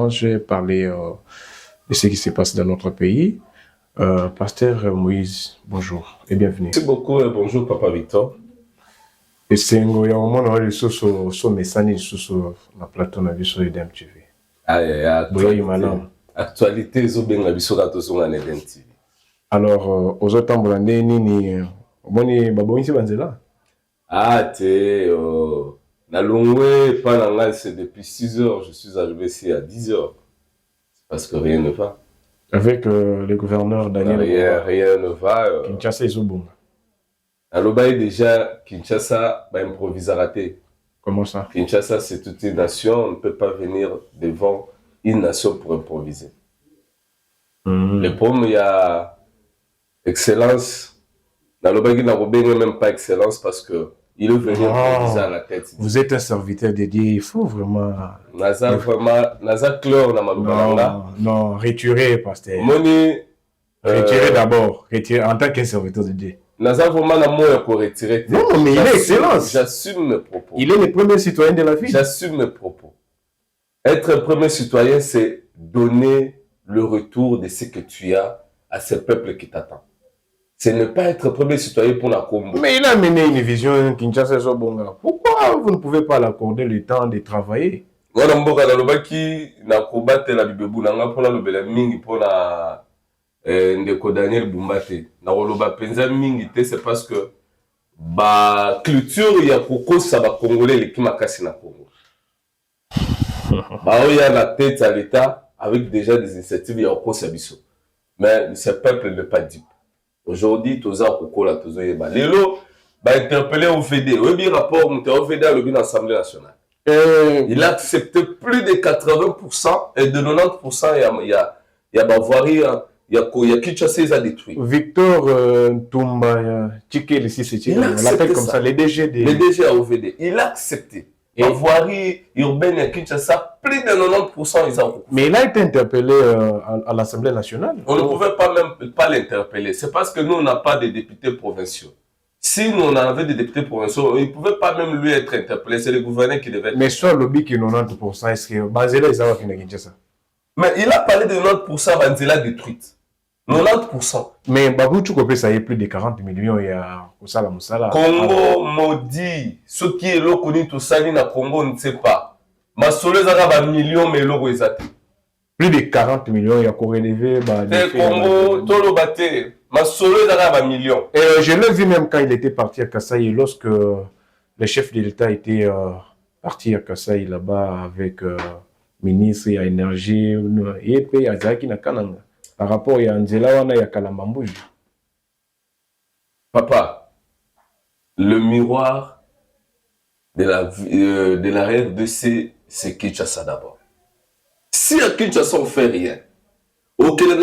échange, parler de ce qui se passe dans notre pays. Pasteur Moïse, bonjour et bienvenue. Merci beaucoup et bonjour Papa Victor. Et c'est un moment où on sur message sur la plateforme de sur UDM TV. Actualité zobenga biso na tozonga na UDM TV. Alors aux autres tambolande nini omoni babonisi banzela? Na longwe pas na ngai c'est depuis 6 heures, je suis arrivé ici à 10 heures. C'est parce que rien ne va. Avec le gouverneur Daniel rien ne va. Kinshasa Izobunga. Alobaye déjà Kinshasa va improviser raté. Comment ça? Kinshasa c'est toute une nation, on ne peut pas venir devant une nation pour improviser. Le problème il y a excellence. Alobaye n'a même pas excellence parce que il est venu improviser à la tête. Vous êtes un serviteur de Dieu, il faut vraiment... Naza clore na malubanga. Non, retirez, pasteur. Moni... Retirez d'abord, retirez en tant qu'un serviteur de Dieu. Naza vraiment na moya pour retirer. Non, mais il est excellent. J'assume mes propos. Il est le premier citoyen de la ville. J'assume mes propos. Être un premier citoyen, c'est donner le retour de ce que tu as à ce peuple qui t'attend. C'est ne pas être premier citoyen pour la Congo. Mais il a mené une vision Kinshasa Zobonga. Pourquoi vous ne pouvez pas l'accorder le temps de travailler? Voilà, mboka na lobaki na kobatela la bibebu nanga pona lobela mingi pona ndeko Daniel Bumbate. Na loba penza mingi te c'est parce que ba culture ya kokosa ba congolais les kimakasi na Congo. Ba oya la tête à l'état avec déjà des initiatives ya kokosa biso. Mais ce peuple n'est pas dupe. Aujourd'hui, toza kokola tozo yeba. Lelo ba interpeller au VD. Oui, rapport monté au VD à l'Assemblée nationale. Il a accepté plus de 80% et de 90% il y a Bavoirie, il y a Kinshasa, il a détruit. Victor Ntumba Tchikeli Sissi, on l'appelle comme ça, les DG des... Les DG à OVD. Il a accepté. Bavoirie urbaine à Kinshasa, plus de 90% ils ont. Mais il a été interpellé à l'Assemblée nationale. On ne pouvait même pas l'interpeller. C'est parce que nous, on n'a pas de députés provinciaux. Si nous on avait des députés provinciaux, il ne pouvait pas même lui être interpellé. C'est le gouverneur qui devait être. Mais soit le lobby qui est 90%, est-ce que Banzela est à Kinshasa? Mais il a parlé de 90% Banzela détruite. 90%. Mais Babou Tchoukopé, ça y est plus de 40 millions, il y a Osala Moussala. Congo maudit. Ce qui est là, connu tout ça, na Congo, on ne sait pas. Ma soleil a un million, mais l'eau est à plus de 40 millions, il y a Corélevé. Congo, Tolo Baté. Ma soleil a un million. Et je l'ai vu même quand il était parti à Kasaï, lorsque le chef de l'État était parti à Kasaï là-bas avec ministre et énergie, et puis à Zaki Nakananga. Par rapport à Angela Wana et Kalamambouji. Papa, le miroir de la RDC, c'est Kinshasa d'abord. Si à Kinshasa on fait rien, au Kenya,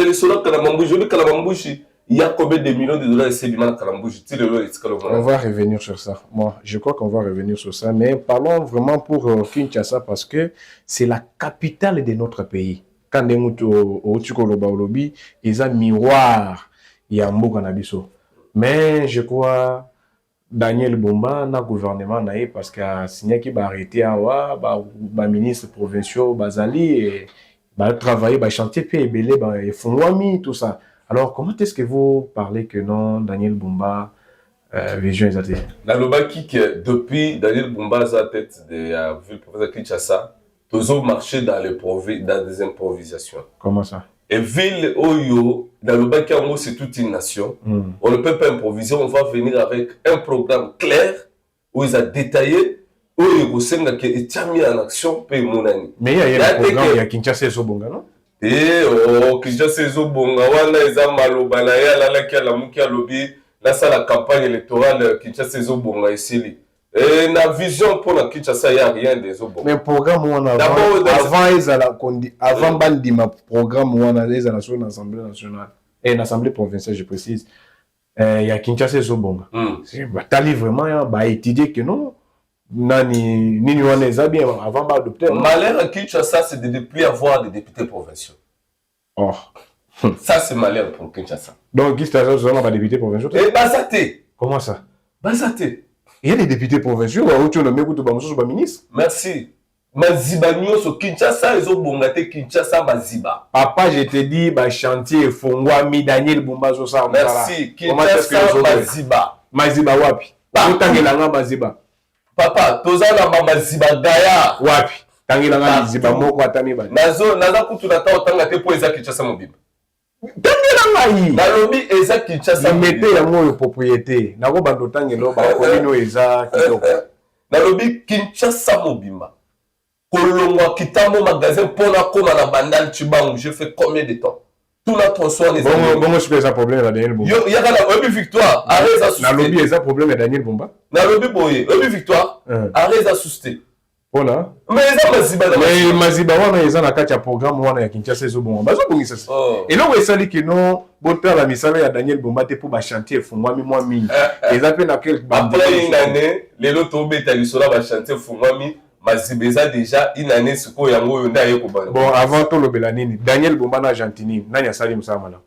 il y a combien de millions de dollars ici On va revenir sur ça. Moi, je crois qu'on va revenir sur ça. Mais parlons vraiment pour Kinshasa parce que c'est la capitale de notre pays. Quand au Tchikoloba Olobi, ils ont un miroir, il y a un mot canabiso. Mais je crois Daniel Bumba na gouvernement naïe parce que signé qui va arrêter awa ba ministre provinciaux bazali et ba travailler ba chantier puis belé ba fondwami tout ça. Alors comment est-ce que vous parlez que non Daniel Bumba vision exacte? Dans le baki que depuis Daniel Bumba à la tête de la ville province de Kinshasa, tous ont marché dans des improvisations. Comment ça? Et ville Oyo, dans le baki en haut, c'est toute une nation. On ne peut pas improviser, on va venir avec un programme clair où ils ont détaillé, où ils ont mis en action, puis mon ami. Mais il y a un programme, il y a Kinshasa Zobonga, non? Kinshasa Zobonga, wana eza maloba na ya la ki ala muki alobi, là ça la campagne électorale Kinshasa Zobonga ici. Et la vision pour la Kinshasa, il n'y a rien des autres. Mais le programme, avant Bandima, programme, on a des nations dans l'Assemblée nationale et l'Assemblée provinciale, je précise. Il y a Kinshasa et Zobonga. Tu vraiment étudier que non. Ni on est bien avant d'adopter. Malheur à Kinshasa, c'est de ne plus avoir de députés provinciaux. Oh. Ça, c'est malheur pour Kinshasa. Donc, Kinshasa, vous avez des députés provinciaux? Et Bazaté. Comment ça? Bazaté. Il y a des députés provinciaux, ministre. Merci. Maziba nyonso Kinshasa ezobongate Kinshasa Maziba. Papa, je te dis, bah chantier Fongwami Daniel Bumbazo ça. Merci. Kinshasa Maziba. Maziba wapi? Tangelanga Maziba. Papa, tozana Maziba Gaya. Wapi? Tangelanga Maziba moko atami ba. Naza kutu nata otanga te po eza Kinshasa mobimba. Tangelanga yi. Nalobi eza Kinshasa mobimba. Mete ya moyo propriété. Nako bando tangelo ba kolino eza kitoko. Nalobi Kinshasa mobimba. Kolongwa kitamo magasin pona koma na bandal Chibangu. J'ai fait combien de temps? Tout notre soin les amis. Bon, je fais un problème à Daniel Bumba. Yo, y'a la victoire. Arrête à souster. Nalobi est un problème à Daniel Bumba. Nalobi boye. Victoire. Arrête à souster. Voilà. Mais ça Maziba. Mais Maziba wana eza na kati ya programme wana ya Kinshasa ezo bon. Bazo bongisa ça. Et là où est sali que non boteur la misala ya Daniel Bumba te pour ba chantier fungwami moi mingi. Eza pe na quel après une année, les lots tombé ta lisola ba chantier fungwami. Mazibeza déjà une année siko yango yonda ye ko bon avant to lobela nini Daniel Bumba na Argentine nani asali musama na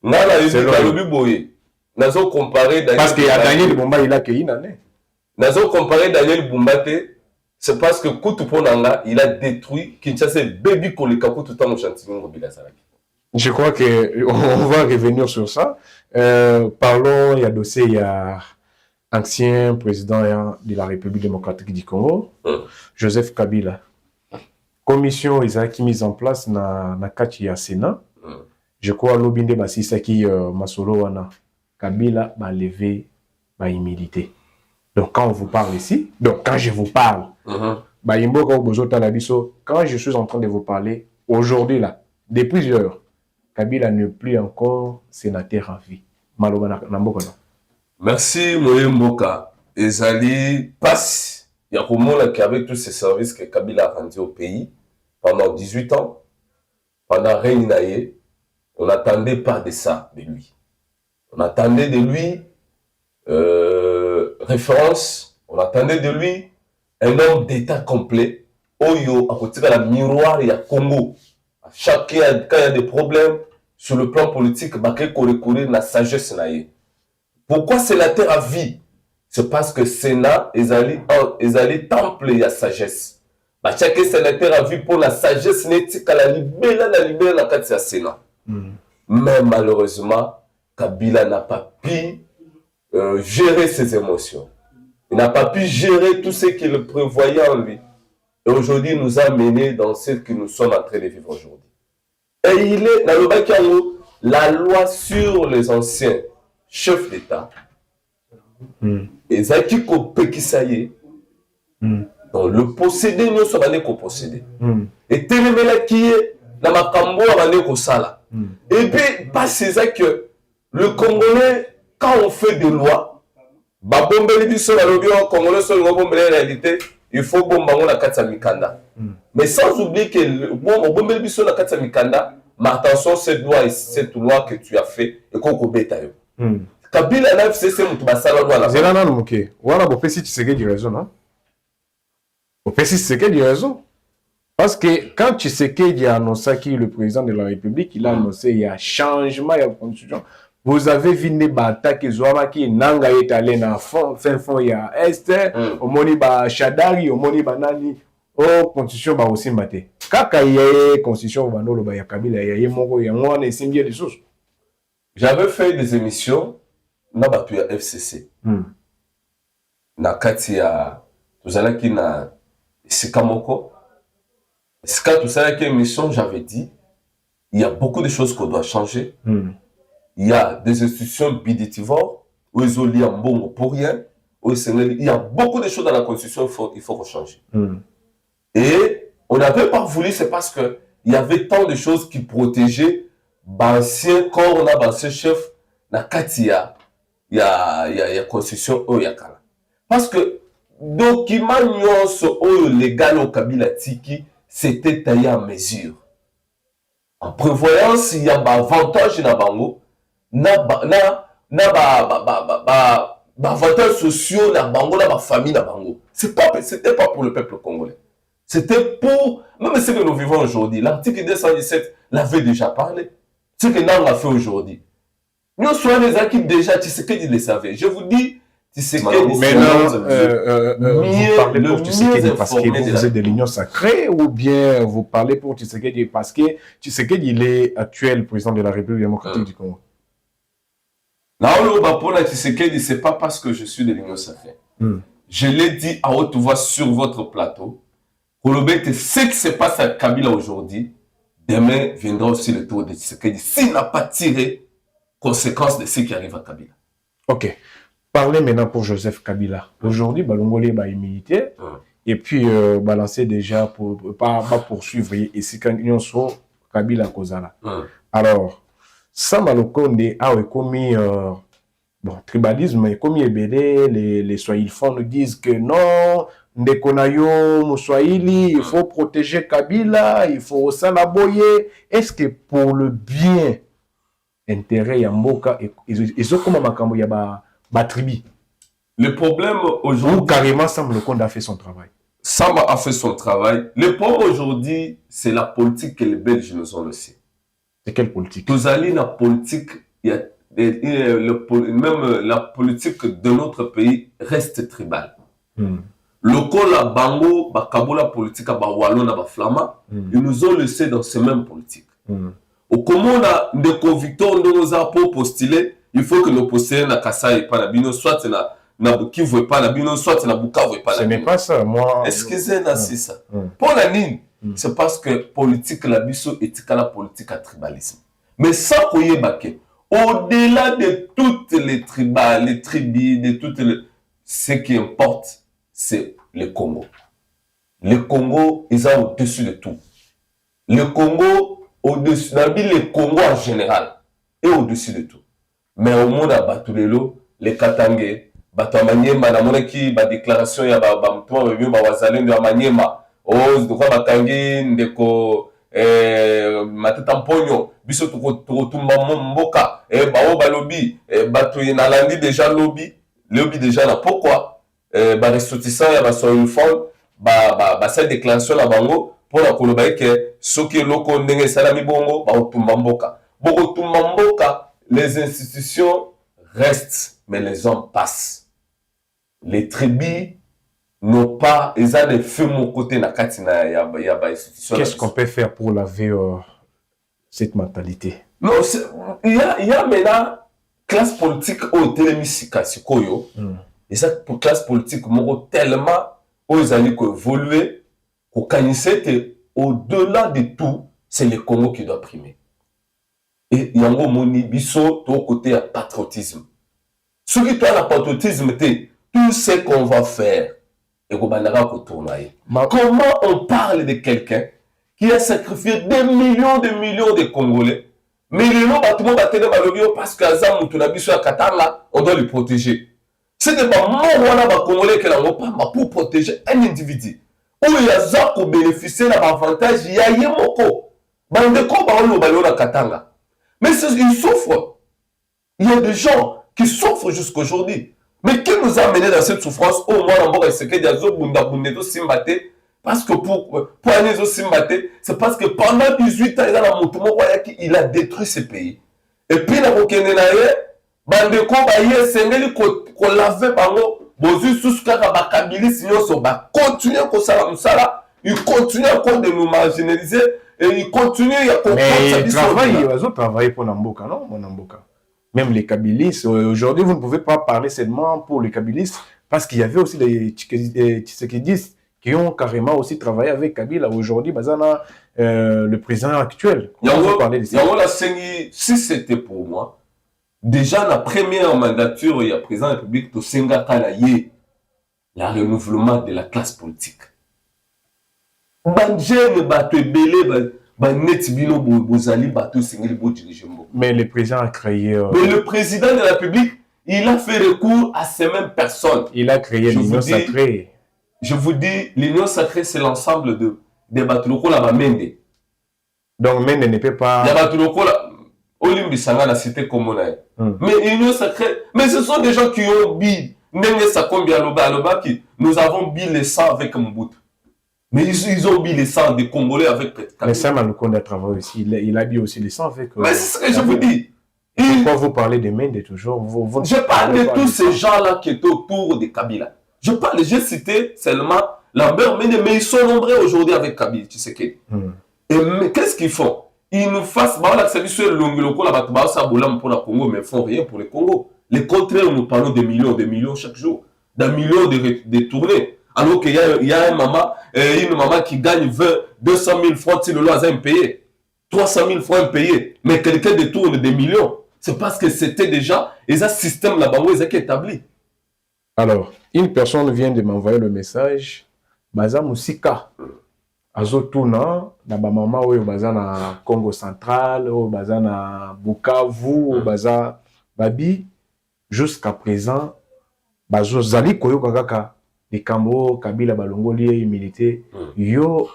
ngala yezi lobi boye nazo comparer Daniel parce que ya Daniel Bumba il a que une année nazo comparer Daniel Bumba te c'est parce que kutu ponanga il a détruit Kinshasa baby koleka kutu tango Argentine ngobila salaki. Je crois que on va revenir sur ça. Parlons il y a dossier il y a ancien président de la République démocratique du Congo, Joseph Kabila. Commission qui mise en place na kati ya Sénat. Je crois lobinde basisa qui masolo wana Kabila ba levé ba humilité. Donc quand on vous parle ici, donc quand je vous parle, ba imboka bozota la biso, quand je suis en train de vous parler aujourd'hui là, depuis plusieurs, Kabila n'est plus encore sénateur en vie. Maloba na mboka non. Merci Moyemboka. Ezali passe. Il y a comment avec tous ces services que Kabila a rendu au pays pendant 18 ans, pendant Reinaye, on n'attendait pas de ça de lui. On attendait de lui référence, on attendait de lui un homme d'État complet. Oyo, à côté de la miroir, il y a Congo. Quand il y a des problèmes sur le plan politique, il y a la sagesse. Pourquoi sénateur à vie? C'est parce que Sénat, ils allaient temple la sagesse. Chaque sénateur a vu pour la sagesse, n'est-ce qu'à la libérer la carte Sénat. Mais malheureusement, Kabila n'a pas pu gérer ses émotions. Il n'a pas pu gérer tout ce qu'il prévoyait en lui. Et aujourd'hui, il nous a menés dans ce que nous sommes en train de vivre aujourd'hui. Et il est dans le Bakiano, la loi sur les anciens chef d'État, et Zaki Kopekisaye, donc le possédé, nous sommes allés qu'on posséder. Et Télémela qui est dans ma cambo à Kosala. Et puis, pas c'est ça que le Congolais, quand on fait des lois, réalité, il faut bomber la Katsa Mikanda. Mais sans oublier que le bomber la Katsa Mikanda, mais attention, cette loi que tu as fait, et qu'on bêta. Kabila na FCC mutu basala loi la. Zela na muke. Wana bo pesi Tshisekedi raison hein. Bo pesi Tshisekedi raison. Parce que quand Tshisekedi a annoncé qu'il est le président de la République, il a annoncé il y a changement, il y a constitution. Vous avez vu des batailles qui Zouama qui nanga est allé dans fond, il y a Est, au moni ba Shadari, au moni ba nani, oh constitution ba aussi maté. Kaka y a constitution ba no lo ba ya Kabila ya moko ya ngwana esimbiye des choses. J'avais fait des émissions na batu ya FCC. Na kati ya tozalaki na Sikamoko. Sika tozalaki émission, j'avais dit il y a beaucoup de choses qu'on doit changer. Il y a des institutions biditivores où ils ont lié en bon pour rien. Il y a beaucoup de choses dans la constitution il faut changer. Et on n'avait pas voulu, c'est parce que il y avait tant de choses qui protégeaient l'ancien corps, l'ancien chef, la Katia, il y a constitution Oyakala. Parce que document légal au Kabila Tiki, c'était taillé en mesure. En prévoyant s'il y a un avantage dans Bango, avantages sociaux dans Bango, dans ma famille dans Bango. C'était pas pour le peuple congolais. C'était pour, même ce que nous vivons aujourd'hui. L'article 217 l'avait déjà parlé. Ce que Nang a fait aujourd'hui. Nous sommes les acquis déjà, tu sais qu'ils le savaient. Je vous dis, Tshisekedi, maintenant, vous parlez pour Tshisekedi parce que vous êtes de l'Union sacrée ou bien vous parlez pour Tshisekedi parce que Tshisekedi, il est actuel président de la République démocratique du Congo? Pour la Tshisekedi, ce n'est pas parce que je suis de l'Union sacrée. Je l'ai dit à haute voix sur votre plateau. Ce qui se passe à Kabila aujourd'hui, demain viendra aussi le tour de Tshisekedi s'il n'a pas tiré conséquence de ce qui arrive à Kabila. Ok. Parlez maintenant pour Joseph Kabila. Aujourd'hui, Balongolé va militaire et puis balancer déjà pour pas poursuivre ici quand ils sont Kabila Kozala. Alors, ça Malokonde a commis bon tribalisme et commis les Swahilifons nous disent que non, Ndekonayo Mousswahili, il faut protéger Kabila, il faut s'alaboyer. Est-ce que pour le bien intérêt Yamboka ils ont comme Makambo Yaba tribu. Le problème aujourd'hui... Ou carrément Sam Lokonde a fait son travail. Sam a fait son travail. Le problème aujourd'hui, c'est la politique que les Belges nous ont laissée. C'est quelle politique? Tous allez la politique, même la politique de notre pays reste tribale. Lokola Bango, Bakabola politique, Bawalona, Baflama, ils nous ont laissé dans ces mêmes politiques. Au comment on a des convicteurs de nos pour postuler, il faut que nous postions na Kassai pas na bino, soit na Bukivu pas na bino, soit na Bukavu pas na bino. Ce n'est pas ça, moi. Excusez-moi, c'est ça. Pour la ligne, c'est parce que politique la biso est la politique à tribalisme. Mais sans qu'on y ait au-delà de toutes les tribales, les tribus, de toutes les... ce qui importe, c'est le Congo. Le Congo, ils sont au-dessus de tout. Le Congo, au-dessus, le Congo en général, est au-dessus de tout. Mais au monde à Batulelo, les Katangé, Batamanyema, na monaki, ba déclaration ya ba mtuma ba ba wazalendo ya Manyema, de quoi Batangi, ndeko matata mponyo, biso tukotumba mboka, bao balobi, bato na landi déjà lobby déjà na pourquoi ba ressortissant ya ba Swahilifone, ba cette déclaration la bango pour la koloba ke soki loko ndenge salami bongo ba otumba mboka. Boko tumba mboka. Les institutions restent, mais les hommes passent. Les tribus n'ont pas, ils ont des feux mon côté na katina yaba institution. Qu'est-ce qu'on peut faire pour laver cette mentalité? Non, il y a maintenant classe politique au télémisika sikoyo. Et ça pour classe politique moro tellement aux années qu'on évolué, qu'on kanissait au-delà de tout, c'est le Congo qui doit primer. Et yango moni biso to côté à patriotisme. Ce qui toi la patriotisme tout ce qu'on va faire et comment on parle de quelqu'un qui a sacrifié des millions de Congolais, mais le nom bâtiment batté parce qu'Azam ou biso à Qatar là, on doit le protéger. C'est de pas moi wana ba Congolais que la pas pour protéger un individu. Où il y a ça pour bénéficier de l'avantage il y a yemoko. Bande ko ba on lo na Katanga. Mais ils souffrent. Il y a des gens qui souffrent jusqu'aujourd'hui. Mais qui nous a amené dans cette souffrance? Au moins, parce que pour aller au Simbate, c'est parce que pendant 18 ans, il a détruit ce pays. Et puis, il a il continue encore de nous marginaliser. Et il continue à comprendre. Mais ils travaillent pour Namboka, non, mon Namboka. Même les Kabylistes, aujourd'hui, vous ne pouvez pas parler seulement pour les Kabylistes, parce qu'il y avait aussi les Tshisekidistes qui ont carrément aussi travaillé avec Kabila. Aujourd'hui, Bazana, le président actuel. Si c'était pour moi, déjà la première mandature, il y a président de la République, Tosenga Kalaye, le renouvellement de la classe politique. Mais le président a créé... Mais le président de la République, il a fait recours à ces mêmes personnes. Il a créé l'Union sacrée. Je vous dis, l'Union sacrée, c'est l'ensemble des Batuloko la Mende. Donc Mende ne peut pas... Les Batuloko la... Olimbi Sanga la cité commune. Mais l'Union sacrée... Mais ce sont des gens qui ont bi... Nous avons bi le sang avec Mobutu. Mais ils ont mis les sangs des Congolais avec... Mais Sam Lokonde a travaillé aussi. Il a mis aussi les sangs avec... Mais c'est ce que je vous dis. Pourquoi vous parlez de Mende toujours? Je parle de tous ces gens-là qui étaient autour de Kabila. J'ai cité seulement Lambert Mende, mais ils sont nombreux aujourd'hui avec Kabila, tu sais qui. Et qu'est-ce qu'ils font? Ils nous fassent, Congo, mais ils font rien pour le Congo. Le contraire, nous parlons de millions chaque jour, d'un million de tournées. Alors qu'il y a une maman qui gagne 200 000 francs, si le loi a impayé, 300 000 francs impayés, mais quelqu'un détourne des millions. C'est parce que c'était déjà un système là-bas où ils étaient établis. Alors, une personne vient de m'envoyer le message, Baza Moussika. Azotuna, na ba mama oyo baza na Congo central, oyo baza na Bukavu, oyo baza babi, jusqu'à présent, bazo zali koyoka kaka likambo Kabila balongoli humilité, yo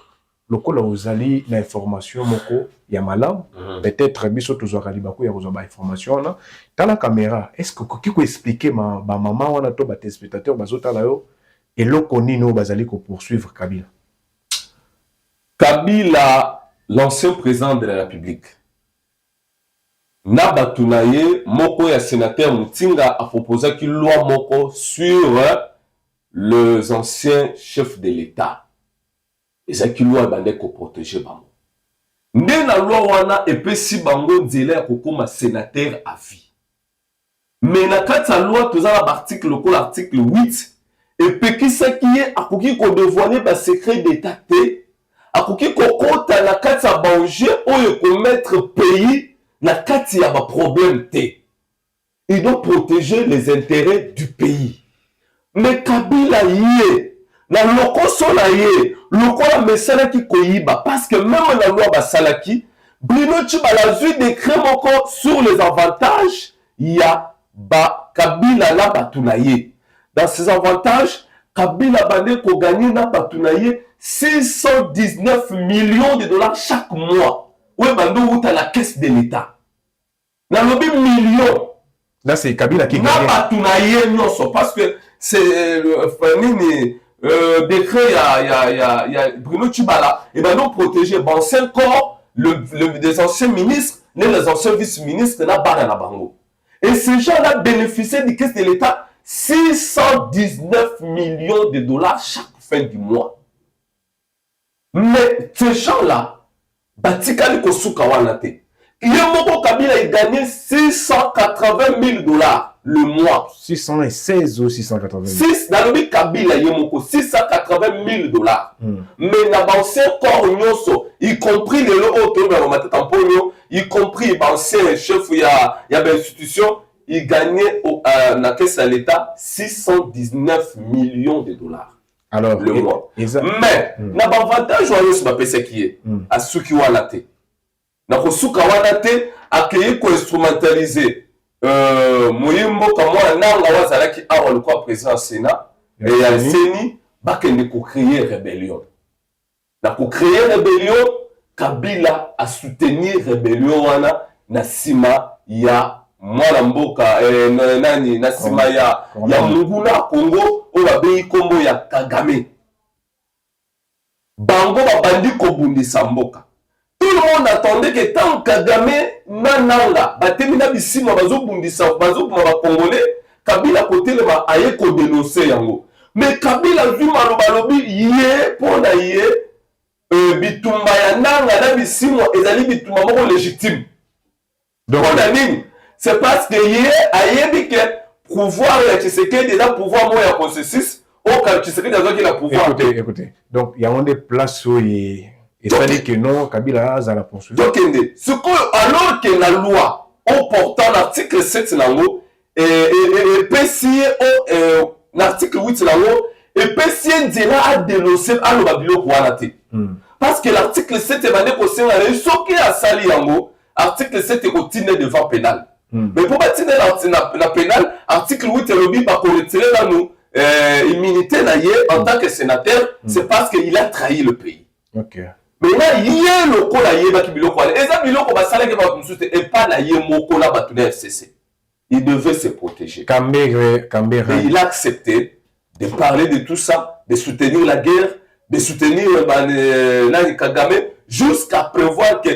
lokola ozali na information moko ya malamu, peut-être biso tozwaka libaku ya kozwa ba information na tala caméra, est-ce que koki ko expliquer ba mama wana to ba téléspectateur bazotala yo eloko nini oyo bazali ko poursuivre Kabila? Kabila, l'ancien président de la République, Nabatunaye, Moko ya sénateur Moutinga a proposé qu'il loi Moko sur les anciens chefs de l'État. Et ça qui loi bandé ko protéger bango. Nde na loi wana epesi bango nzela kokoma sénateur à vie. Mais na kati loi tozala article lokola l'article 8 et pekisa qui est akoki ko dévoiler ba secret d'État te. Akoki kokota na kati ya danger oyo komettre pays na kati ya ba problème te. Il doit protéger les intérêts du pays. Mais Kabila yé na lokoso na yé lokola mesala ki koyiba parce que même la loi basalaki Bruno Tshibala zui décret moko sur les avantages ya ba Kabila la batunaye. Dans ces avantages Kabila bande ko gagner na batunaye 619 millions de dollars chaque mois. Oui, bando ou à la caisse de l'État. Dans le millions. Là, c'est Kabila qui gagne. Parce que c'est le décret, il y a Bruno Tshibala. Et ben nous protéger l'ancien corps, des anciens ministres, les anciens vice-ministres, na bango. Et ces gens-là bénéficient du caisse de l'État 619 millions de dollars chaque fin du mois. Mais ces gens-là, Batikali Kosuka Wanate, Yemoko Kabila il gagnait 680 000 dollars le mois. 616 ou 680 000. 6, dans le Kabila Yemoko, 680 000 dollars. Mais dans l'ancien corps Nyoso, y compris les lots, y compris l'ancien chef, il y a une institution, il gagnait dans la caisse de l'État 619 millions de dollars. Alors, le mois. Mais, na l'avantage sur ma PC qui est à ceux qui ont la tête. Na kosuka wana te accueillir ko instrumentaliser Moyimbo comme moi nanga wazalaki awa le quoi président Sénat et ya Seni bakende ko créer rébellion. Na ko créer rébellion Kabila a soutenir rébellion wana na sima ya mwana mboka nani na sima ya Munguna Congo o babengi kombo ya Kagame. Bango babandi kobundisa mboka. Tout le monde attendait que tant Kagame nananga batemina bisima bazobundisa bazobuma ba congolais Kabila côté le ba aye ko dénoncer yango. Mais Kabila vu malobalobi yé pona yé bitumba ya nanga na bisimo ezali bitumba moko légitime. Donc on a dit c'est parce que yé ayebi que pouvoir ya Tshisekedi déjà pouvoir moi ya consensus au quand Tshisekedi a qui la pouvoir. Écoutez. Donc il y a des places où et ça dit que non, Kabila a la poursuite. Donc, alors que la loi, en portant l'article 7, et PCI, l'article 8, et PCI a dénoncé à l'obabilo pour Anate. Parce que l'article 7 est mané pour ce qui a sali yango, article 7 est continué devant pénal. Mais pour bâtir la pénal, article 8 est le but pour retirer la nous immunité en tant que sénateur, c'est parce qu'il a trahi le pays. Ok. Mais là, il y a le col à Yéba qui biloko. Et ça, biloko, bah, ça, et pas la Yémoko, là, bah, tout FCC. Il devait se protéger. Kambere. Et il a accepté de parler de tout ça, de soutenir la guerre, de soutenir Kagame, jusqu'à prévoir qu'à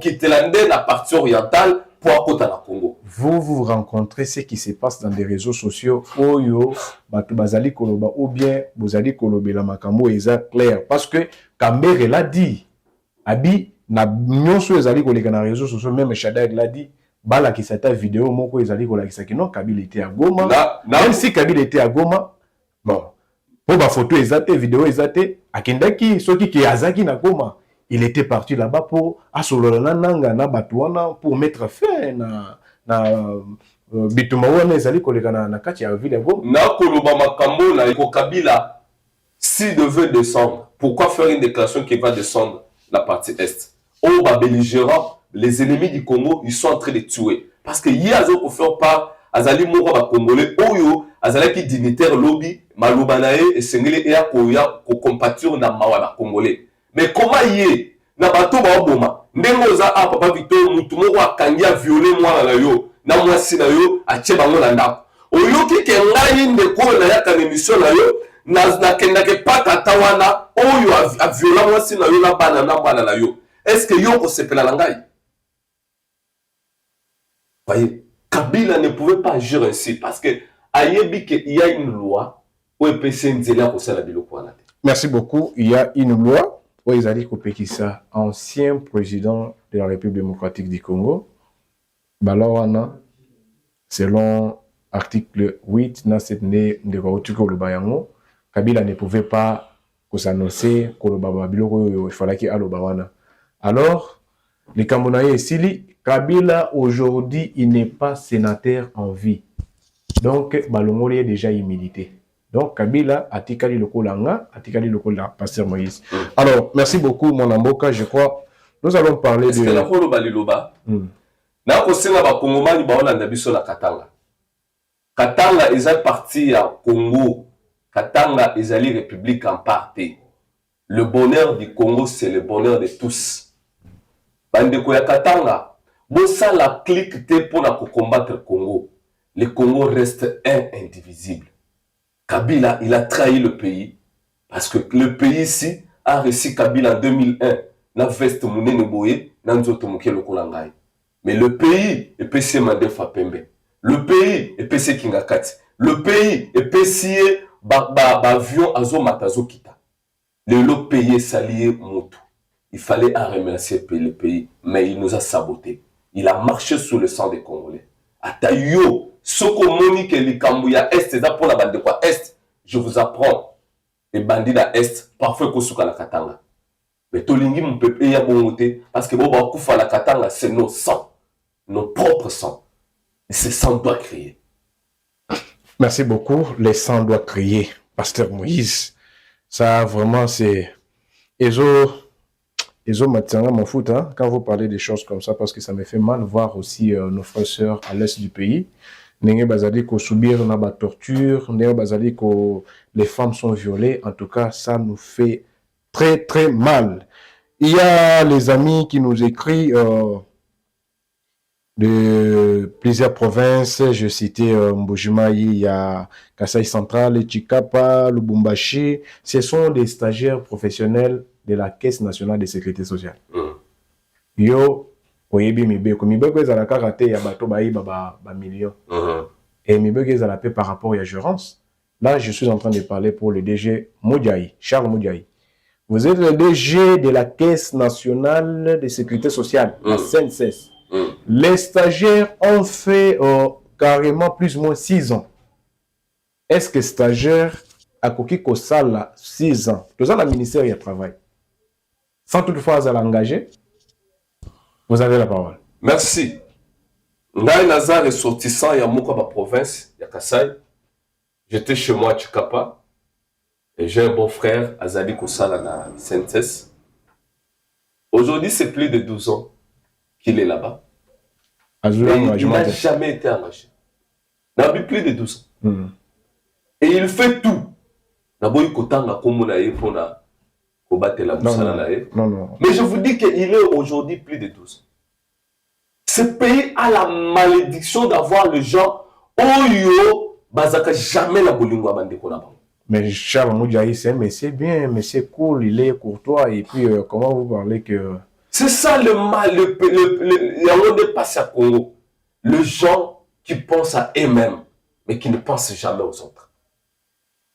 quitter la partie orientale pour à côté de la Congo. vous rencontrez ce qui se passe dans des réseaux sociaux, Oyo, Bazali Koloba, ou bien Bozali Kolobe la Makambo, eza clair. Parce que Kambere l'a dit, Abi, na nyonso ezali koleka na réseaux sociaux, même Shadak l'a dit, Bala qui s'était vidéo, moko ezali koleka qui non, Kabila était à Goma. Même si Kabila était à Goma, bon, pour ma photo ezate, vidéo ezate, Akendaki, soki ki azaki na Goma. Il était parti là-bas pour asololana nanga na batuana pour mettre fin na bitumawana ezali koleka na kati ya ville Goma. Na koloba makambo na iko Kabila s'il devait descendre, pourquoi faire une déclaration qui va descendre la partie est? Oh bah belligérants, les ennemis du Congo, ils sont en train de tuer parce que yazo ko faire part azali moko ba congolais oyo azali ki dignitaire lobby malobanae et sengele e akoya ko compatir na mawa ba congolais. Mais comment y est na bato ba oboma ndengo za a papa Victor mutu moko akangi a violer mwana na yo na mwasi na yo atie bango na ndako oyoki ke ngai ndeko na ya ka émission na yo na kenda ke pata tawana oyo a violer mwasi na yo na bana na bana na yo. Est-ce que yo ko sepela la ngai? Voyez, Kabila ne pouvait pas agir ainsi parce que ayebi que il y a une loi où EPC nzela ko sala biloko wana. Merci beaucoup. Il y a une loi Oezali Kopekisa, ancien président de la République démocratique du Congo, Balawana, selon article 8, Kabila ne pouvait pas s'annoncer il fallait qu'il y ait Alobawana. Alors, les Camerounais Sili, Kabila aujourd'hui, il n'est pas sénateur en vie. Donc, Balongoli est déjà immunité. Donc, Kabila, Atikali Lokolanga, Atikali Lokola, Pasteur Moïse. Alors, merci beaucoup, mon Amboka. Je crois, nous allons parler de... Est-ce que la Koloba Liloba, na kosenga ba Kongomani ba Olanda biso na Katanga. Katanga est parti à Congo. Katanga est allé République en partie. Le bonheur du Congo, c'est le bonheur de tous. Bandeko ya Katanga, bossa la clique te pour combattre le Congo. Le Congo reste indivisible. Kabila, il a trahi le pays. Parce que le pays ici a réussi Kabila en 2001. Na veste mounene boye, na nzoto moke lokolangai. Mais le pays est PC Mandefa Pembe. Le pays est PC Kingakati. Le pays est PC avion Azo Matazo Kita. Le pays est salié Moutou. Il fallait en remercier le pays, mais il nous a saboté. Il a marché sous le sang des Congolais. Atayo, Soko Monique et Likambouya Est, c'est pour la bande de quoi Est, je vous apprends. Les bandits à Est, parfois Kosuka la Katanga. Mais Tolingi mon peuple y a bonté parce que Boba Koufa la Katanga, c'est nos sangs, nos propres sangs. Et ces sangs doivent crier. Merci beaucoup. Les sangs doivent crier, Pasteur Moïse. Ça, vraiment, c'est. Ezo Matianga m'en fout, hein, quand vous parlez des choses comme ça, parce que ça me fait mal voir aussi nos frères et sœurs à l'est du pays. Nenge bazali ko subir na ba torture, nenge bazali ko les femmes sont violées. En tout cas, ça nous fait très très mal. Il y a les amis qui nous écrivent de plusieurs provinces. Je citais Mbujimai, il y a Kasai Central, Chikapa, Lubumbashi. Ce sont des stagiaires professionnels de la Caisse nationale de sécurité sociale. Yo, oyebi mibeko. Mibeko ezala karate ya bato ba millions. Et mibeko ezala pe par rapport à la gérance. Là, je suis en train de parler pour le DG Moudjaï, Charles Moudjaï. Vous êtes le DG de la Caisse nationale de sécurité sociale, la CNSS. Les stagiaires ont fait carrément plus ou moins 6 ans. Est-ce que stagiaire a coquille qu'au salle 6 ans? Tout ça, le ministère y a travaillé. Sans toutefois l'engager, vous avez la parole. Merci. Ngai Nazar ressortissant ya moko ba province ya Kasai. J'étais chez moi à Chikapa et j'ai un bon frère Azali Kosala na CNSS. Aujourd'hui, c'est plus de 12 ans qu'il est là-bas. Il n'a jamais été engagé. Il n'a plus de 12 ans. Et il fait tout. Mais je vous dis qu'il est aujourd'hui plus de 12 ans. Ce pays a la malédiction d'avoir le gens Oyo Bazaka jamais la bolingo bandeko na bango. Mais Charles Moudjaï, c'est bien, mais c'est cool, il est courtois. Et puis, comment vous parlez que... C'est ça le mal, le monde est passé à Congo. les gens qui pensent à eux-mêmes, mais qui ne pensent jamais aux autres.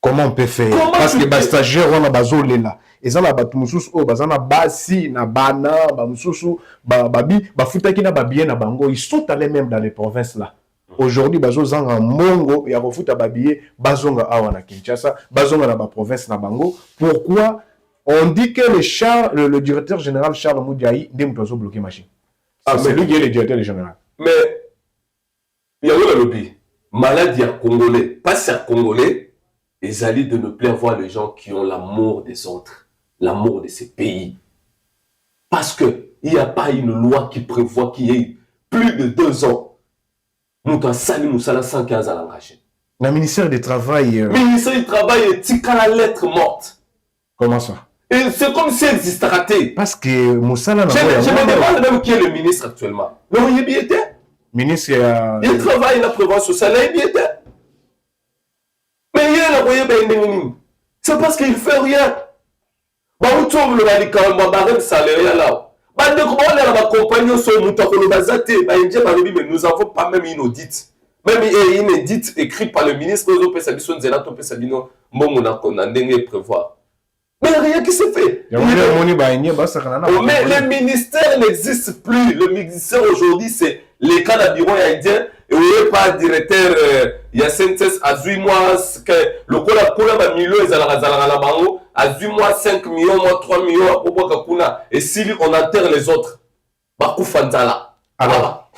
Comment on peut faire? Parce que les stagiaires, on a besoin de là. Et ça, on a besoin de basi, na bana, babi, bafutaki na babien na bango. Ils sont allés même dans les provinces là. Aujourd'hui, bazozang en Mongo, il y a refuta babier, bazonga awana Kinshasa, bazonga na ba province na bango. Pourquoi? On dit que le directeur général Charles Moudiaï n'est pas bloqué machine. C'est lui qui est le directeur général. Mais il y a eu le lobby. Maladie à Congolais, pas à Congolais, ils allaient de ne plus avoir les gens qui ont l'amour des autres, l'amour de ces pays. Parce qu'il n'y a pas une loi qui prévoit qu'il y ait plus de 2 ans. Nous avons sali Moussala 115 à l'engagé. Le ministère du Travail. Le ministère du Travail est à la lettre morte. Comment ça? Et c'est comme si elle existait raté. Parce que Moussala n'a pas. Je me demande même qui est le ministre actuellement. Non, il y était. Ministre. Il travaille la prévention sociale, il y était. Mais il y a c'est parce qu'il ne fait rien. Bah, où tu le mali quand même, barème salaire là. Bah, de comment on a la compagnie sur Moutako Bazate, bah, mais nous n'avons pas même une audit. Même une audit écrite par le ministre de l'Opération Zelato Pesabino, mon prévoir. Mais il n'y a rien qui se fait. Mais le ministère n'existe plus. Le ministère aujourd'hui, c'est les cas d'Abiron haïtien. Et vous n'avez pas directeur, il y a 5 à 8 mois, le Kola million, ils ont à 8 mois, 5 millions, 3 millions, et si on enterre les autres, Bakou Fantala. Alors,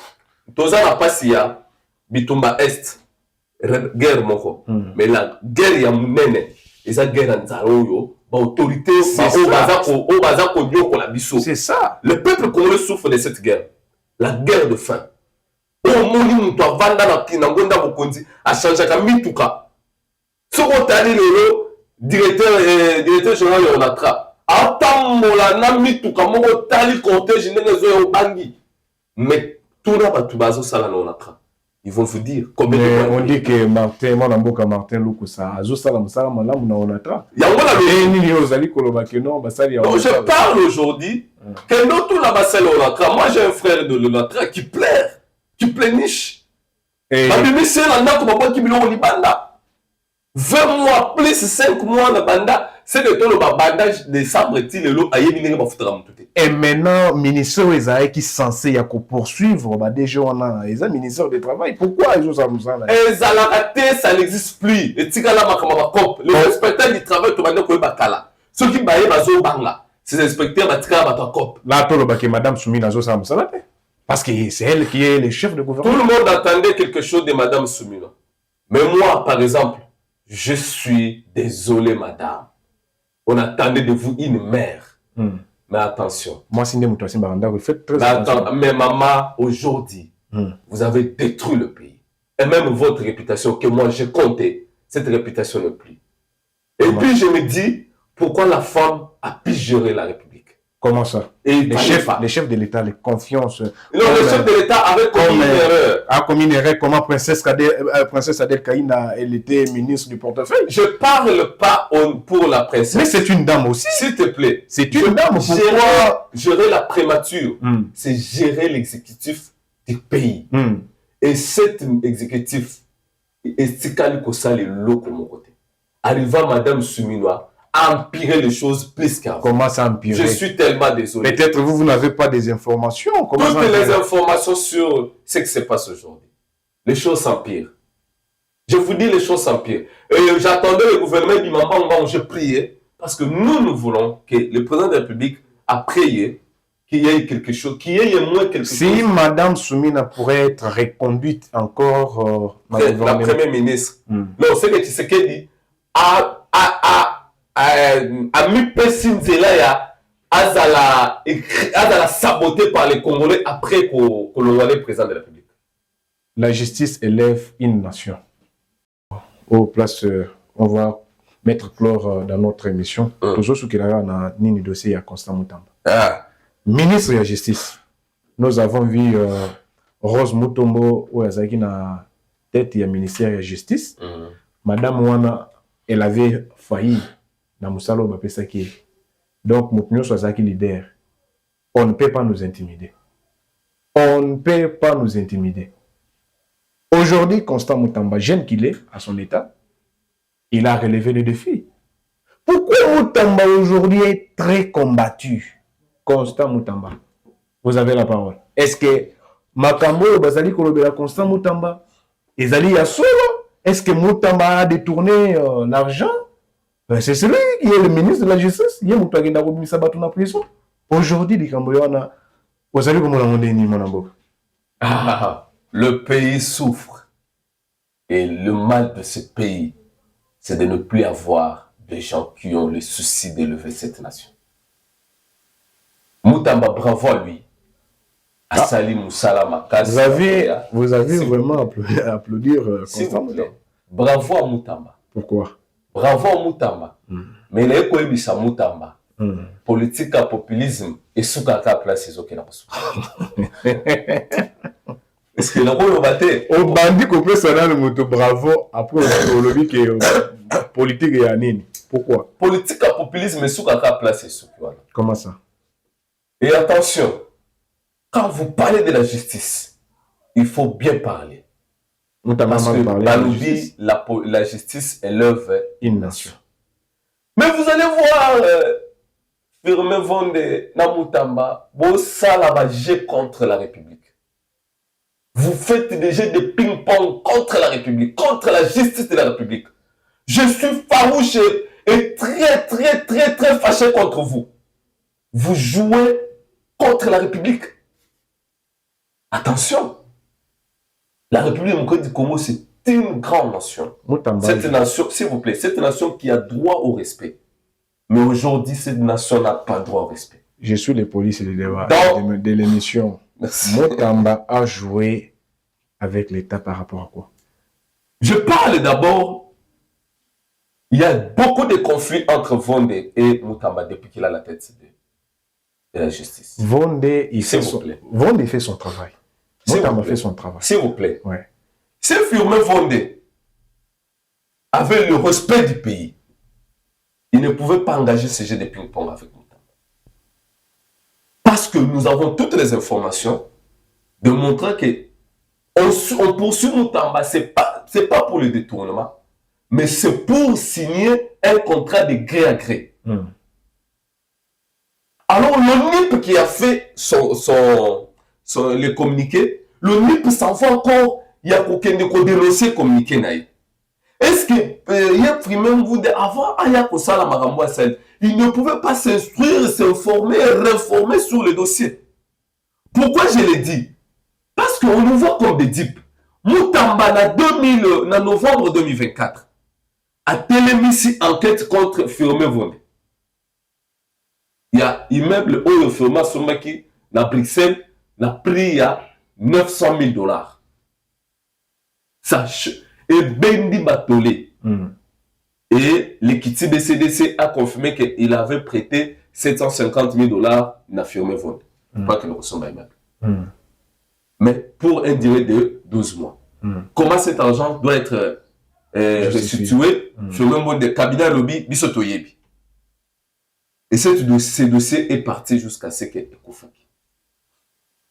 Toza n'a pas si ya, Bitumba Est, guerre moko. Mais la guerre ya mounene, et ça guerre en Zaroyo, autorité, c'est ça. Le peuple congolais souffre de cette guerre. La guerre de faim. Au moins, tu as vendu la Kinangonda Bokondi, a changé à Mituka. Ce qu'on t'a dit, le directeur général de l'ONATRA, attends, la Mituka, mon tali cortège, n'est pas bangi. Mais tout le monde a tout ça, l'ONATRA. Ils vont vous dire. On dit que Martin, mon amboka Martin Lukusa, Azosala Salama, là, on a tra. Je parle aujourd'hui que nous, tout là-bas, c'est l'ONATRA. Moi, j'ai un frère de l'ONATRA qui pleure, qui pleurniche. Et c'est là comme moi qui me l'ont 20 mois plus 5 mois de banda, c'est que tout le bandage de sabre est l'eau à yéminer ma foutre à mon et maintenant, le ministère qui est censé poursuivre, déjà on a les ministères du travail. Pourquoi ils ont ça? Et ça n'existe plus. Et tigala makama cop. Les inspecteurs du travail, tu vas dire que bakala. Ceux qui baillent bazo banga, ces inspecteurs batika bata cop. Là, tout le monde Madame Soumina zo ça parce que c'est elle qui est le chef de gouvernement. Tout le monde attendait quelque chose de Madame Soumina. Mais moi, par exemple, je suis désolé, madame. On attendait de vous une mère. Mais attention. Moi, si vous faites très attention. Mais maman, aujourd'hui, vous avez détruit le pays. Et même votre réputation, que moi j'ai compté, cette réputation ne plus. Et puis je me dis, pourquoi la femme a pu gérer la République? Comment ça? Et les chefs de l'État, les confiances. Non, les chefs de l'État avaient commis une erreur. A commis une erreur. Comment Princesse Adel Kaïna, elle était ministre du portefeuille? Je parle pas pour la princesse. Mais c'est une dame aussi. S'il te plaît. C'est une dame. Pourquoi gérer la prémature? C'est gérer l'exécutif du pays. Et cet exécutif, Estikali Kosali Loko mon côté. Arriva Madame Souminoa, empirer les choses plus qu'avant. Comment ça empirer? Je suis tellement désolé. Peut-être vous n'avez pas des informations. Toutes les informations sur ce qui se passe aujourd'hui. Les choses s'empirent. Je vous dis, les choses s'empirent. Et j'attendais le gouvernement du Mambamba, je priais, parce que nous voulons que le président de la République a prié qu'il y ait quelque chose, qu'il y ait moins quelque chose. Si Madame Soumina pourrait être reconduite encore, la première ministre. Non, c'est que Tshisekedi dit, a mis Pessinzela à la saboter par les Congolais après qu'on l'ait président de la République. La justice élève une nation. Au place, on va mettre chlore dans notre émission. Toujours ce qu'il y a dans le dossier à Constant Moutamba. Ministre de la Justice, nous avons vu Rose Mutombo ou Azaki na tête du ministère de la Justice. Madame Wana, elle avait failli. Donc, nous sommes leader. On ne peut pas nous intimider. On ne peut pas nous intimider. Aujourd'hui, Constant Moutamba, jeune qu'il est, à son état, il a relevé le défi. Pourquoi Moutamba aujourd'hui est très combattu? Constant Moutamba. Vous avez la parole. Est-ce que Makambo, Bazali Kolobela, Constant Moutamba, Ezali Yassolo, est-ce que Moutamba a détourné l'argent? C'est celui qui est le ministre de la Justice. Il y a Moutagenda Robinsa Batouna prison. Aujourd'hui, les Camboyana, vous savez comment on dit Monambo? Le pays souffre. Et le mal de ce pays, c'est de ne plus avoir des gens qui ont le souci d'élever cette nation. Moutamba, bravo à lui. Assali Moussala Makaz. Vous avez vraiment applaudir Constant Moutamba. Bravo à Moutamba. Pourquoi? Bravo à Moutamba. Mais il y a quoi ça Moutamba? Politique à populisme et sous la place c'est ok. Est-ce que la rôle au bâté? Au bandit qu'on peut s'en aller moto bravo après au lobby qui est politique et anine. Pourquoi? Politique à populisme et sous la place c'est sous. Comment ça? Et attention, quand vous parlez de la justice, il faut bien parler. Parce que la justice élève une nation. Mais vous allez voir, Firmin Vonde, Namoutamba, Bossala jeu contre la République. Vous faites des jeux de ping-pong contre la République, contre la justice de la République. Je suis farouche et très fâché contre vous. Vous jouez contre la République. Attention. La République du Congo, c'est une grande nation. Cette nation, s'il vous plaît, cette nation qui a droit au respect. Mais aujourd'hui, cette nation n'a pas droit au respect. Je suis les polices et les débats de l'émission. Moutamba a joué avec l'État par rapport à quoi? Je parle d'abord, il y a beaucoup de conflits entre Vonde et Moutamba depuis qu'il a la tête de la justice. Vonde, il fait son travail. Moutamba fait son travail. S'il vous plaît. Ouais. Si Firmin Vonde avait le respect du pays, il ne pouvait pas engager ce jeu de ping-pong avec Moutamba. Parce que nous avons toutes les informations de montrer que on poursuit Moutamba, c'est pas pour le détournement, mais c'est pour signer un contrat de gré à gré. Alors le NIP qui a fait le communiqué, le NIP s'en va encore, il y a aucun dénoncé communiqué naïf. Est-ce que il y a avant il ne pouvait pas s'instruire, s'informer, réformer sur le dossier? Pourquoi je l'ai dit? Parce qu'on nous voit comme des types. Moutamba, en novembre 2024, a télémis enquête contre Firmin Vonde. Il y a immeuble où le Firmin Soumaki, à Bruxelles, n'a pris à $900,000. Et Bendi Batolé. Et l'équipe BCDC a confirmé qu'il avait prêté $750,000 à Firmin Vonde. Pas que nous ressemble à immeuble. Mais pour un durée de 12 mois. Comment cet argent doit être restitué? Firmin Vonde, cabinet lobby, Bisotoyebi. Et ce dossier est parti jusqu'à ce qu'il y ait Koufaki.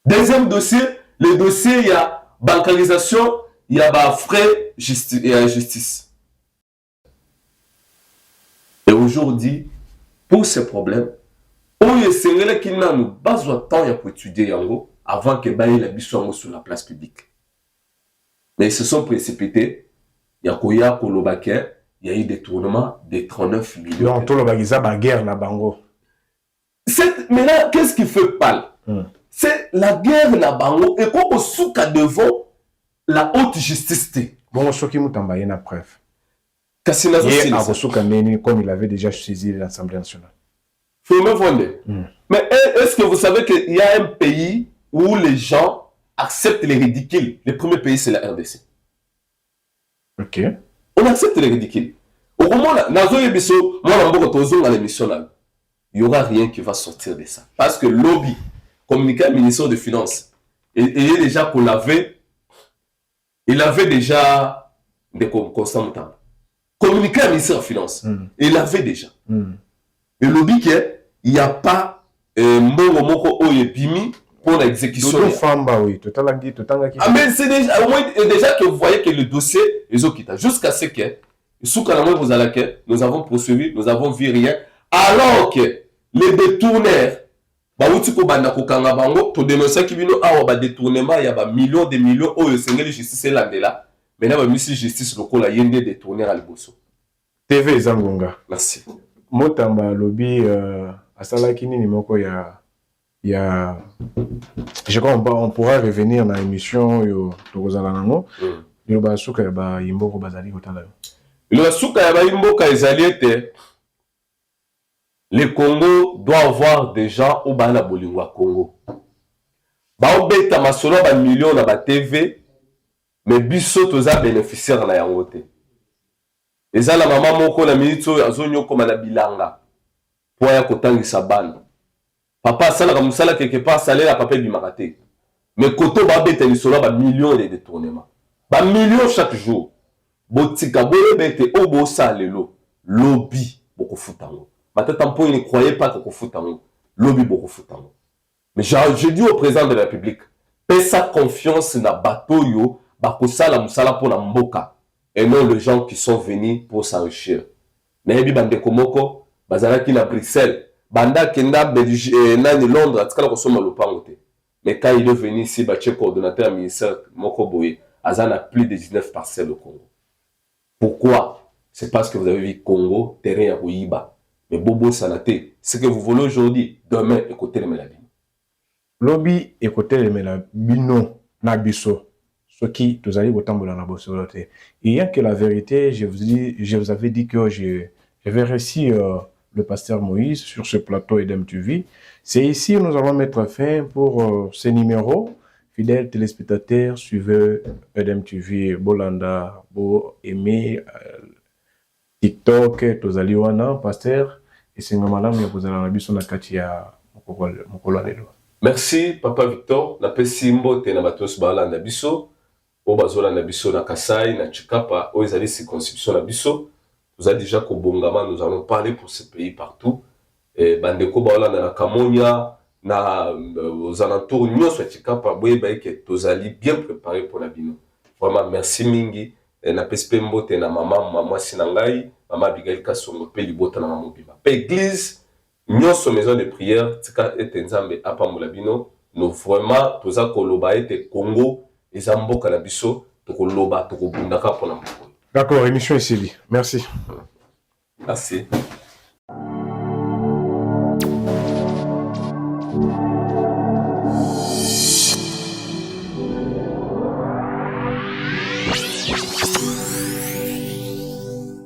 Deuxième dossier, le dossier, il y a bancarisation, il y a frais et justice. Et aujourd'hui, pour ces problèmes, il y a qui n'a pas besoin de temps pour étudier Yango avant que Baye la bisson sur la place publique. Mais ils se sont précipités. Il y a Koya Kolobake, il y a eu des tournements de 39 millions. Donc, tout le bagage, la guerre, la bango. Mais là, qu'est-ce qui fait pâle? C'est la guerre, la bango, et qu'on souka devant la haute justice. Bon, ce qui Moutamba, il y a une preuve. Comme il avait déjà saisi l'Assemblée nationale. Firmin Vonde. Mais est-ce que vous savez qu'il y a un pays où les gens acceptent les ridicules? Le premier pays, c'est la RDC. Ok. On accepte les ridicules. Au moment là, il n'y aura rien qui va sortir de ça. Parce que lobby, communiqué à ministère de Finances, et déjà qu'on l'avait, il avait déjà des Constant Moutamba. Communiqué à ministère de Finances, il l'avait déjà. Et lobby, il n'y a pas Mbongo Moko Oyepimi pour l'exécution. Oui. Ah, mais c'est déjà, au moins, déjà que vous voyez que le dossier est au quitte. Jusqu'à ce que, nous avons poursuivi, nous avons vu rien. Alors que les détourneurs, tu dénonces qu'il y a des détournements, il y a millions de millions, oh, le justice est là. Mais là, il y a justice, il y a des détourneurs à l'Ibosso. TV Zangonga. Merci. Motamba lobby asala kini nimoko ya je crois on pourra revenir dans l'émission yo tokozala nango. Le basuka ba imboko bazali kotala. Le basuka ba imboka ezali ete le Congo doit avoir des gens au bana bolingwa Congo. Ba obeta masolo ba millions na ba TV mais biso toza bénéficiaire na yango te. Eza la maman moko na minito azonyo koma na bilanga po ya kotangisa bana. Papa sala comme ça quelque part salé la papa bimaka te. Mais koto ba beta lisolo ba millions de détournements. Ba millions chaque jour. Botika boye bete obo salelo lobby boko futango. Matata mpo il ne croyait pas que futango. Lobby boko futango. Mais je dis au président de la République, paie sa confiance na bateau yo bako sala musala pour na mboka. Et non les gens qui sont venus pour s'enrichir. Nayebi bande komoko bazalaki na Bruxelles, banda kenda Belgique na Londres, atikala ko soma lopango te. Mais quand il est venu ici, bache coordonnateur ministère moko boye, azana plus de 19 parcelles au Congo. Pourquoi? C'est parce que vous avez vu Congo, terrain à Ouiba. Mais bobo sanate, ce que vous voulez aujourd'hui, demain, écoutez les mélabino. Lobby écoutez les mélabino nabiso. Ce qui vous allez autant de la bosse. Il y a que la vérité, je vous avais dit que j'avais reçu le pasteur Moïse sur ce plateau Edem TV. C'est ici où nous allons mettre fin pour ces numéros. Fidèles téléspectateurs, suivez Edem TV, Bolanda, Bo, Aimé, TikTok, Tozaliwana, pasteur, et c'est madame vous allez en abisso na katia Mokolalo. Merci, Papa Victor. La Pessimbo, Tenabatos Bala Nabiso. Obazola Nabiso na Kasai, na Chikapa, où ils allaient circonscription Nabiso. Nous avons déjà qu'au Bongama, nous allons parler pour ce pays partout. Et Bandeko Baola na Kamonia, aux alentours, nous sommes Chikapa, nous allons bien préparés pour la bino. Vraiment, merci Mingi. Et na Pespembo, na maman Sinangai, maman Abigail Kassongo, Pelibota na maman Bima. Église, nous sommes maison de prière, Tika et Tenzambe, Apamulabino. Nous vraiment, tous à Koloba et Congo. D'accord, émission est suivie. Merci. Merci.